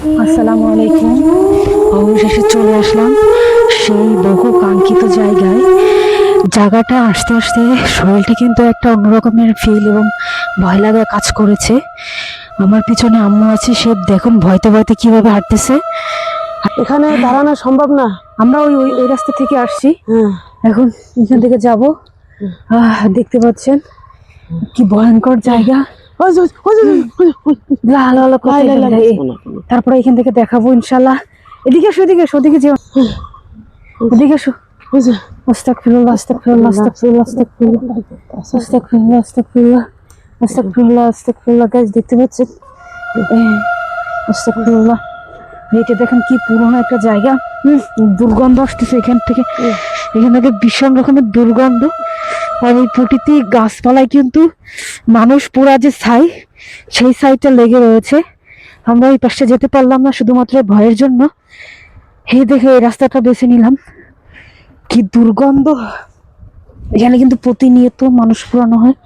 আসসালামু আলাইকুম। অবশেষে চলে আসলাম সেই বহু কাঙ্ক্ষিত জায়গায়। জায়গাটা আসতে আসতে শরীরটা কিন্তু একটা অন্যরকমের ফিল এবং ভয় লাগা কাজ করেছে। আমার পিছনে আম্মু আছে, সে দেখুন ভয়তে ভয়তে কিভাবে হাঁটতেছে। এখানে দাঁড়ানো সম্ভব না। আমরা ওই ওই ওই রাস্তা থেকে আসছি, হ্যাঁ, এখন এখান থেকে যাব। দেখতে পাচ্ছেন কি ভয়ঙ্কর জায়গা। লাল লাল কোথায় গেল? তারপরে এখান থেকে দেখাবো ইনশাল্লাহ। এদিকে এসো, এদিকে এসো, ওদিকে যেও, এদিকে এসো। আস্তাগফিরুল্লাহ, আস্তাগফিরুল্লাহ, আস্তাগফিরুল্লাহ, আস্তাগফিরুল্লাহ, আস্তাগফিরুল্লাহ, আস্তাগফিরুল্লাহ, আস্তাগফিরুল্লাহ, আস্তাগফিরুল্লাহ। গাইস দেখতে পাচ্ছেন? আস্তাগফিরুল্লাহ। এইটা দেখেন কি পুরোনো একটা জায়গা। দুর্গন্ধ আসতেছে এখান থেকে। এখান থেকে ভীষণ রকমের দুর্গন্ধ। আর এই প্রকৃতি গাছপালায় কিন্তু মানুষ পুরা যে ছাই, সেই ছাইটা লেগে রয়েছে। আমরা ওই পাশে যেতে পারলাম না শুধুমাত্র ভয়ের জন্য। এই দেখে এই রাস্তাটা বেছে নিলাম। কি দুর্গন্ধ! এখানে কিন্তু প্রতিনিয়ত মানুষ পুরানো হয়।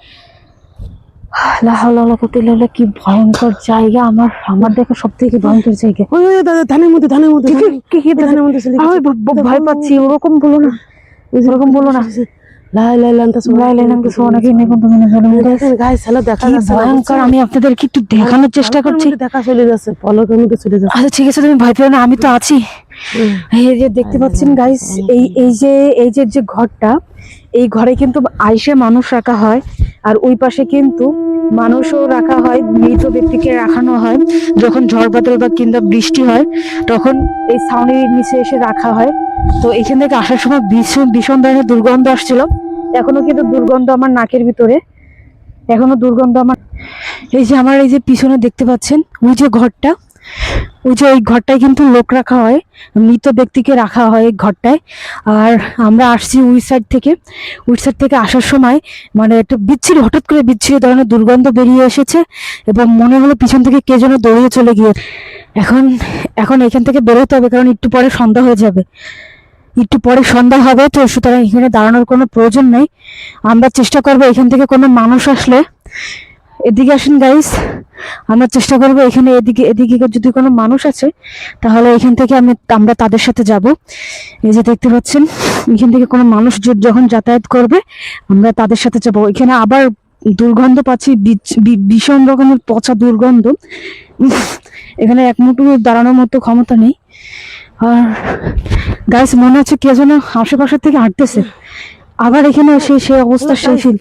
কি ভয়ঙ্কর জায়গা! আমার আমার দেখা সব থেকে ভয়ঙ্কর জায়গা। ওই ওই দাদা ধানের মধ্যে ধানের মধ্যে ধানের মধ্যে চলে গেছে। ভয় পাচ্ছি। ওরকম বলো না, ওরকম বলো না। আমি আপনাদেরকে একটু দেখানোর চেষ্টা করছি। দেখা চলে যাচ্ছে, পলকের মধ্যে চলে যাচ্ছে। আচ্ছা ঠিক আছে, তুমি ভয় পেও না, আমি তো আছি। এই যে দেখতে পাচ্ছেন গাইস, এই যে ঘরটা, এই ঘরে কিন্তু আইসে মানুষ রাখা হয়। আর ওই পাশে কিন্তু মানুষও রাখা হয়, মৃত ব্যক্তিকে রাখানো হয়। যখন ঝড় বাদল বা কিংবা বৃষ্টি হয়, তখন এই ছাউনির নিচে এসে রাখা হয়। তো এখান থেকে আসার সময় ভীষণ ভীষণ ধরনের দুর্গন্ধ আসছিল। এখনো কিন্তু দুর্গন্ধ আমার নাকের ভিতরে, এখনো দুর্গন্ধ আমার। এই যে আমার এই যে পিছনে দেখতে পাচ্ছেন ওই যে ঘরটা, ওই যে ওই ঘরটায় কিন্তু লোক রাখা হয়, মৃত ব্যক্তিকে রাখা হয় এই ঘরটায়। আর আমরা আসছি ওই সাইড থেকে। ওই সাইড থেকে আসার সময় মানে একটা বিচ্ছিরি, হঠাৎ করে বিচ্ছিরি ধরনের দুর্গন্ধ বেরিয়ে এসেছে এবং মনে হলো পিছন থেকে কে যেন দৌড়িয়ে চলে গিয়ে। এখন এখন এখান থেকে বেরোতে হবে, কারণ একটু পরে সন্ধ্যা হয়ে যাবে, একটু পরে সন্ধ্যা হবে। তো সুতরাং এখানে দাঁড়ানোর কোনো প্রয়োজন নেই। আমরা চেষ্টা করবো এখান থেকে কোনো মানুষ আসলে, এদিকে আসেন গাইস, আমরা চেষ্টা করবো এখানে এদিকে এদিকে যদি কোনো মানুষ আছে তাহলে এখান থেকে আমরা তাদের সাথে যাব। এই যে দেখতে পাচ্ছেন, এখান থেকে কোনো মানুষ যখন যাতায়াত করবে আমরা তাদের সাথে যাব। এখানে আবার দুর্গন্ধ পাচ্ছি, ভীষণ রকমের পচা দুর্গন্ধ। এখানে এক মুঠো দাঁড়ানোর মতো ক্ষমতা নেই। আর গাইস মনে হচ্ছে কে যেন আশেপাশে থেকে হাঁটতেছে। আবার এখানে এসে সেই অবস্থা, সেই ফিল।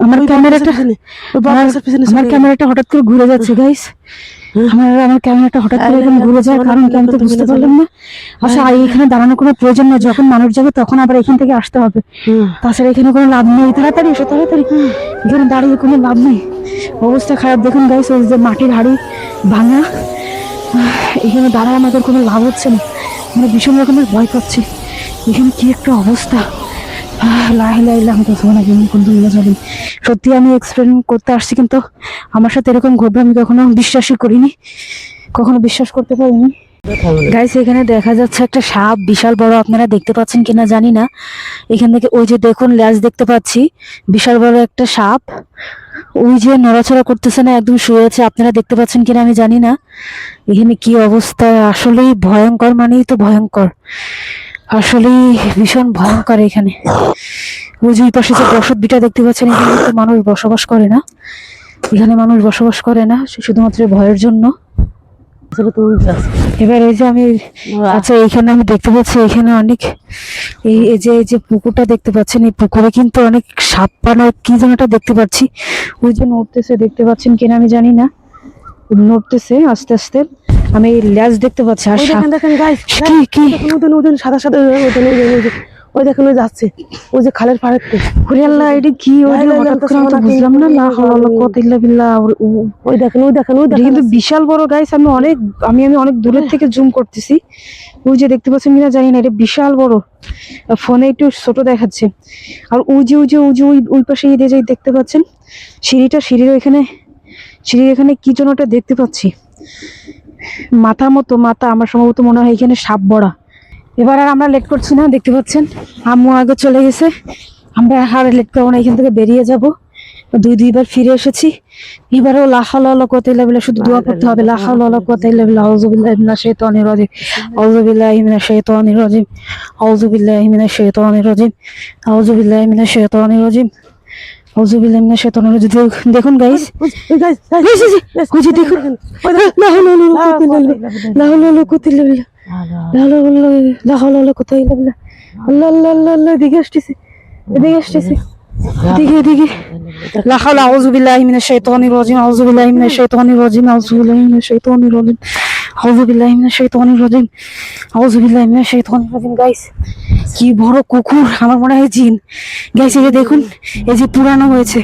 আমার ক্যামেরাটা হঠাৎ করে ঘুরে যাচ্ছে গাইস। আমার ক্যামেরাটা হঠাৎ করে এরকম ঘুরে যায়, কারণ আমি তো বুঝতে পারলাম না। আচ্ছা এখানে দাঁড়ানোর কোনো প্রয়োজন নেই, যখন মানুষ যাবে তখন আবার এখান থেকে আসতে হবে। তাছাড়া এখানে কোনো লাভ নেই। তাড়াতাড়ি এসো, তাড়াতাড়ি। এখানে দাঁড়িয়ে কোনো লাভ নেই, অবস্থা খারাপ। দেখুন গাইস, ওই যে মাটির হাড়ি ভাঙা, এখানে দাঁড়ায় আমাদের কোনো লাভ হচ্ছে না। আমরা ভীষণ রকমের ভয় পাচ্ছি। এখানে কি একটা অবস্থা! সত্যি আমি এক্সপেরিমেন্ট করতে আসছি, কিন্তু আমার সাথে এরকম ঘটবে আমি কখনো বিশ্বাসই করিনি, কখনো বিশ্বাস করতে পারিনি। গাইস এখানে দেখা যাচ্ছে একটা সাপ, বিশাল বড়। আপনারা দেখতে পাচ্ছেন কিনা জানি না। এখান থেকে ওই যে দেখুন ল্যাজ দেখতে পাচ্ছি, বিশাল বড় একটা সাপ। ওই যে নড়াচড়া করতেছে না, একদম শুয়ে আছে। আপনারা দেখতে পাচ্ছেন কিনা আমি জানি না। এখানে কি অবস্থা! আসলেই ভয়ঙ্কর, মানেই তো ভয়ঙ্কর, আসলেই ভীষণ ভয়ঙ্কর। এখানে ওই যে পাশে যে বসত ভিটা দেখতে পাচ্ছেন, এখানে তো মানুষ বসবাস করে না, এখানে মানুষ বসবাস করে না শুধুমাত্র ভয়ের জন্য। এবার এই যে আমি, আচ্ছা এখানে আমি দেখতে পাচ্ছি এখানে অনেক, এই যে পুকুরটা দেখতে পাচ্ছেন, এই পুকুরে কিন্তু অনেক সাপ পানা কি যেন একটা দেখতে পাচ্ছি। ওই যে নড়তেছে, দেখতে পাচ্ছেন কিনা আমি জানি না, নড়তেছে আস্তে আস্তে। আমি ল্যাজ দেখতে পাচ্ছি। আর দেখেন গাইস, কি সাদা সাদা ওই দেখেন, ওই যাচ্ছে ওই যে খালের পাড়ের থেকে। কি বুঝলাম না। ওই দেখেন, ওই দেখেন, ওই কিন্তু বিশাল বড় গাইস। আমি অনেক দূরের থেকে জুম করতেছি। ওই যে দেখতে পাচ্ছেন কিনা জানি না, এটা বিশাল বড়। ফোনে একটু ছোট দেখাচ্ছে। আর ওই পাশে দেখতে পাচ্ছেন সিঁড়ির এখানে কি যেন ওটা দেখতে পাচ্ছি, মাথা মতো মাথা। আমার সম্ভবত মনে হয় এখানে সাপ বড়া। এবার আর আমরা লেট করছি না, দেখতে পাচ্ছেন আম্মু আগে চলে গেছে। আমরা আর লেট করবো না, এখান থেকে বেরিয়ে যাব। দুইবার ফিরে এসেছি। এবারেও লা হাওলা ওয়ালা কুওয়াতা ইল্লা বিল্লাহ শুধু দোয়া পড়তে হবে, লা হাওলা ওয়ালা কুওয়াতা ইল্লা বিল্লাহ, আউযু বিল্লাহি মিনাশ শাইতানির রাজিম, আউযু বিল্লাহি মিনাশ শাইতানির রাজিম, আউযু বিল্লাহি মিনাশ শাইতানির রাজিম, আউযু বিল্লাহি মিনাশ শাইতানির রাজিম, আউযু বিল্লাহি মিনাশ শাইতানির রাজিম। দেখুন গাইস, ওই যে দেখুন, লা হাওলা ওয়ালা কুওয়াতা ইল্লা বিল্লাহ, লা হাওলা ওয়ালা কুওয়াতা ইল্লা বিল্লাহ, আল্লাহ আল্লাহ আল্লাহ আল্লাহ, এদিকে আসতেছে, এদিকে আসতেছে, এদিকে এদিকে, লা হাওলা, আউযু বিল্লাহি মিনাশ শাইতানির রাজিম, আউযু বিল্লাহি মিনাশ শাইতানির রাজিম, আউযু বিল্লাহি মিনাশ শাইতানির রাজিম, আউযু বিল্লাহি মিনাশ শাইতানির রাজিম, আউযু বিল্লাহি মিনাশ শাইতানির রাজিম। গাইস, কি বড় কুকুর, আমার মনে হয় জিন। গাইস, এই যে দেখুন, এই যে পুরানো হয়েছে,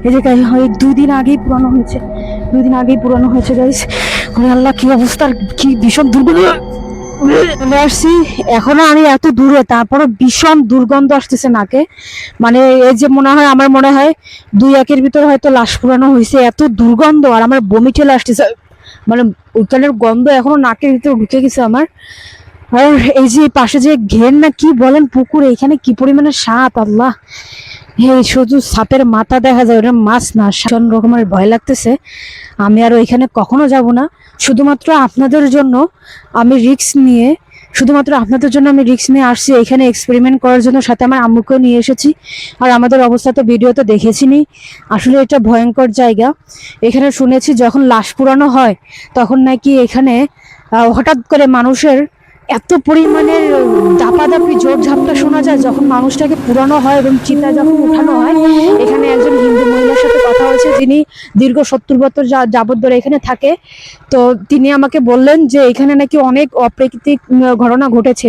এই যে এই 2 দিন আগেই পুরানো হয়েছে, 2 দিন আগেই পুরানো হয়েছে গাইস। ওরে আল্লাহ, কি অবস্থা, কি ভীষণ দুর্গন্ধ। চলে আসছি, এখনো আমি এত দূরে, তারপরে ভীষণ দুর্গন্ধ আসতেছে নাকে। মানে এই যে মনে হয়, আমার মনে হয় 2-1 ভিতর হয়তো লাশ পুরানো হয়েছে, এত দুর্গন্ধ, আর আমার বমি চলে আসতেছে, মানে ওইখানের গন্ধ এখনো নাকের ভিতরে ঢুকে গেছে আমার। আর এই যে পাশে যে ঘের না কি বলেন পুকুর, এখানে কি পরিমাণে সাপ, আল্লাহ, এই শুধু সাপের মাথা দেখা যায়, ওটা মাছ না, ভীষণ রকমের ভয় লাগতেছে। আমি আর ওইখানে কখনো যাব না, শুধুমাত্র আপনাদের জন্য আমি রিস্ক নিয়ে, আসছি এখানে এক্সপেরিমেন্ট করার জন্য, সাথে আমার আম্মুকেও নিয়ে এসেছি। আর আমাদের অবস্থা তো ভিডিও তো দেখেছিনি, আসলে এটা ভয়ঙ্কর জায়গা। এখানে শুনেছি যখন লাশ পুরানো হয় তখন নাকি এখানে হঠাৎ করে মানুষের এত পরিমাণের দাপাদাপি জোর ঝাপটা শোনা যায় যখন মানুষটাকে পুরানো হয় এবং চিতা যখন উঠানো হয়। এখানে একজন হিন্দু মহিলার সাথে কথা হয়েছে, যিনি দীর্ঘ 70 বছর যাবত ধরে এখানে থাকে। তো তিনি আমাকে বললেন যে এখানে নাকি অনেক অপ্রাকৃতিক ঘটনা ঘটেছে,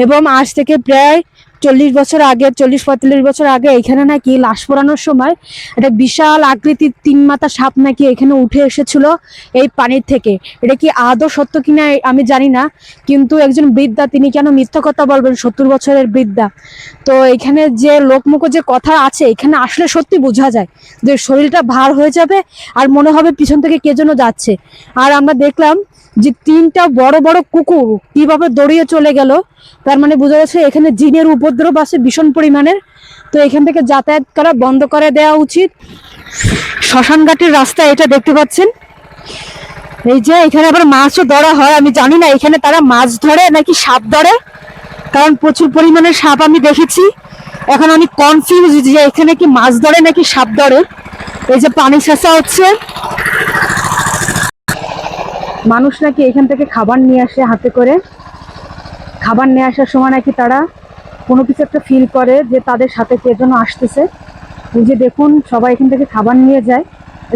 এবং আজ থেকে প্রায় 40-45 বছর আগে এখানে নাকি লাশ পোড়ানোর সময় একটা বিশাল আকৃতির 3 মাথা সাপ নাকি এখানে উঠে এসেছিল এই পানির থেকে। এটা কি আদৌ সত্য কিনা আমি জানি না, কিন্তু একজন বৃদ্ধা, তিনি কেন মিথ্যা কথা বলবেন, 70 বছরের বৃদ্ধা। তো এখানে যে লোকমুখ যে কথা আছে, এখানে আসলে সত্যি বোঝা যায় যে শরীরটা ভার হয়ে যাবে আর মনে হবে পিছন থেকে কে যেন যাচ্ছে। আর আমরা দেখলাম যে 3টা বড় বড় কুকুর কিভাবে দৌড়িয়ে চলে গেল, তার মানে বোঝা যাচ্ছে এখানে জিনের উপদ্রব আছে ভীষণ পরিমাণের। তো এখান থেকে যাতায়াত করা বন্ধ করে দেওয়া উচিত। শ্মশানঘাটের রাস্তা এটা দেখতে পাচ্ছেন, এই যে এখানে আবার মাছও ধরা হয়। আমি জানি না এখানে তারা মাছ ধরে নাকি সাপ ধরে, কারণ প্রচুর পরিমাণে সাপ আমি দেখেছি। এখন আমি কনফিউজ যে এখানে কি মাছ ধরে নাকি সাপ ধরে। এই যে পানি ছেঁচা হচ্ছে, মানুষ নাকি এখান থেকে খাবার নিয়ে আসে হাতে করে। খাবার নিয়ে আসার সময় নাকি তারা কোনো কিছু একটা ফিল করে যে তাদের সাথে কে যেন আসতেছে। এই যে দেখুন, সবাই এখান থেকে খাবার নিয়ে যায়,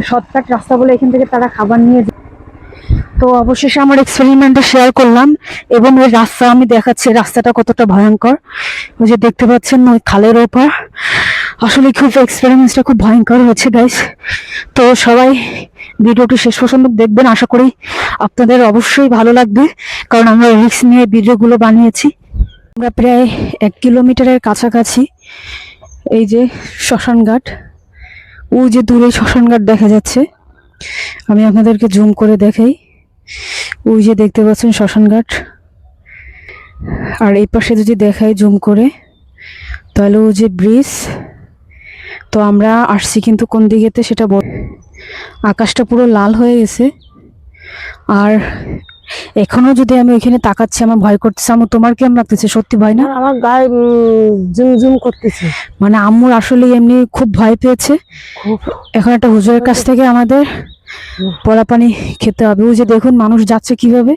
শর্টকাট রাস্তা বলে এখান থেকে তারা খাবার নিয়ে যায়। তো অবশেষে আমার এক্সপেরিমেন্টটা শেয়ার করলাম, এবং ওই রাস্তা আমি দেখাচ্ছি, রাস্তাটা কতটা ভয়ঙ্কর। ওই যে দেখতে পাচ্ছেন ওই খালের ওপর, আসলে খুব এক্সপেরিমেন্টটা খুব ভয়ঙ্কর হয়েছে গাইস। তো সবাই ভিডিওটি শেষ পর্যন্ত দেখবেন, আশা করি আপনাদের অবশ্যই ভালো লাগবে, কারণ আমরা রিস্ক নিয়ে ভিডিওগুলো বানিয়েছি। আমরা প্রায় 1 কিলোমিটারের কাছাকাছি। এই যে শ্মশানঘাট, ওই যে দূরে শ্মশানঘাট দেখা যাচ্ছে, আমি আপনাদেরকে জুম করে দেখাই। ওই যে দেখতে পাচ্ছেন শ্মশানঘাট, আর এই পাশে যদি দেখাই জুম করে, তাহলে ওই যে ব্রিজ। তো আমরা আসছি কিন্তু কোন দিকেতে সেটা আকাশটা পুরো লাল হয়ে গেছে, আর এখনো যদি আমি ওইখানে তাকাচ্ছি আমার ভয় করতেছে। আম্মু, তোমার কেমন লাগতেছে? সত্যি ভয় না? আমার গায়ে জুম জুম করতেছে, মানে আম্মুর আসলে এমনি খুব ভয় পেয়েছে। খুব। এখন একটা হুজুরের কাছ থেকে আমাদের পড়া পানি খেতে হবে। ওই যে দেখুন মানুষ যাচ্ছে কিভাবে,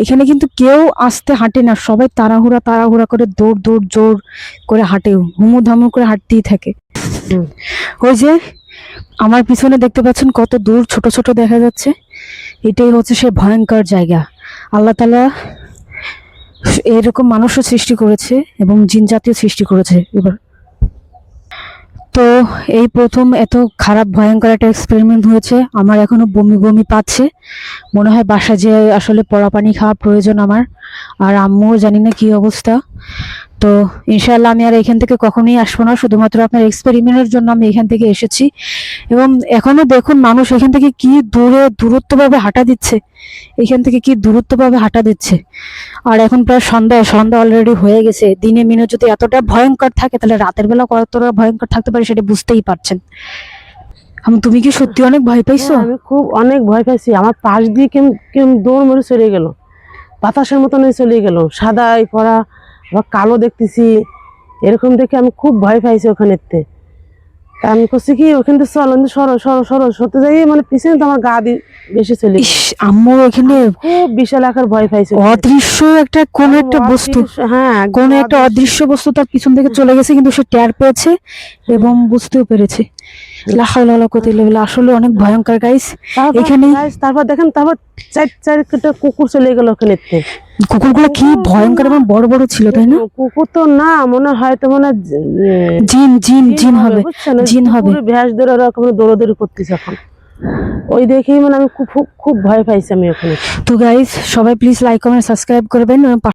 এখানে কিন্তু কেউ আস্তে হাঁটে না, সবাই তাড়াহুড়া করে দৌড় দৌড় জোর করে হাঁটে, হুমু ধামু করে হাঁটতেই থাকে। ওই যে আমার পিছনে দেখতে পাচ্ছেন কত দূর ছোট ছোট দেখা যাচ্ছে, এটাই হচ্ছে সে ভয়ঙ্কর জায়গা। আল্লাহ তাআলা এরকম মানুষও সৃষ্টি করেছে এবং জিন জাতীয় সৃষ্টি করেছে। এবার তো এই প্রথম এত খারাপ ভয়ঙ্কর একটা এক্সপেরিমেন্ট হয়েছে। আমার এখনো বমি বমি পাচ্ছে, মনে হয় বাসা যে আসলে পড়া পানি খাওয়া প্রয়োজন আমার। আর আম্মুও জানি না কি অবস্থা। তো ইনশাআল্লাহ আমি আর এখান থেকে কখনোই আসবো না, শুধুমাত্র আপনার এক্সপেরিমেন্টের জন্য আমি এখান থেকে এসেছি। এবং এখনো দেখুন মানুষ এখান থেকে কি দূরত্বভাবে হাঁটা দিচ্ছে, এখান থেকে কি দূরত্বভাবে হাঁটা দিচ্ছে। আর এখন প্রায় সন্ধ্যা অলরেডি হয়ে গেছে। দিনে মিনে যদি এতটা ভয়ঙ্কর থাকে, তাহলে রাতের বেলা কতটা ভয়ঙ্কর থাকতে পারে সেটা বুঝতেই পারছেন। তুমি কি সত্যি অনেক ভয় পাইছো? হ্যাঁ, আমি খুব অনেক ভয় পাইছি। আমার পাশ দিয়ে কেমন দৌড় মেরে চলে গেল, বাতাসের মতন চলে গেল, সাদাই পড়া আবার কালো দেখতেছি। এরকম দেখে আমি খুব ভয় পাইছি ওখানেতে। তা আমি করছি কি, ওখান থেকে চলো সরো সরো সরো সরতে যাই, মানে পিছনে তো আমার গা দিয়ে বেশি চলে গেল। ইস, আম্মু এখানে খুব বিশাল আকার ভয় পাইছি। অদৃশ্য একটা কোন একটা বস্তু, হ্যাঁ, কোন একটা অদৃশ্য বস্তু তার পিছন থেকে চলে গেছে, কিন্তু সে টের পেয়েছে এবং বুঝতেও পেরেছে। লা হাওলা ওয়ালা কুওয়াতা ইল্লা বিল্লাহ। আসলে অনেক ভয়ঙ্কর গাইস। এখানে তারপর দেখেন, তারপর চারটা কুকুর চলে গেল ওখানে। কুকুরগুলো কি ভয়ঙ্কর এবং বড় বড় ছিল, তাই না? কুকুর তো না, মনে হয় তো মনে হয় জিন জিন জিন হবে, বুঝছেন? জিন হবে। ভ্যাস ধরে ওরকম দৌড়াদৌড়ি করতেছে এখন। ওই দেখেই মানে আমি খুব খুব ভয় পাইছি আমি ওখানে। তো গাইস, সবাই প্লিজ লাইক কমেন্ট সাবস্ক্রাইব করবেন এবং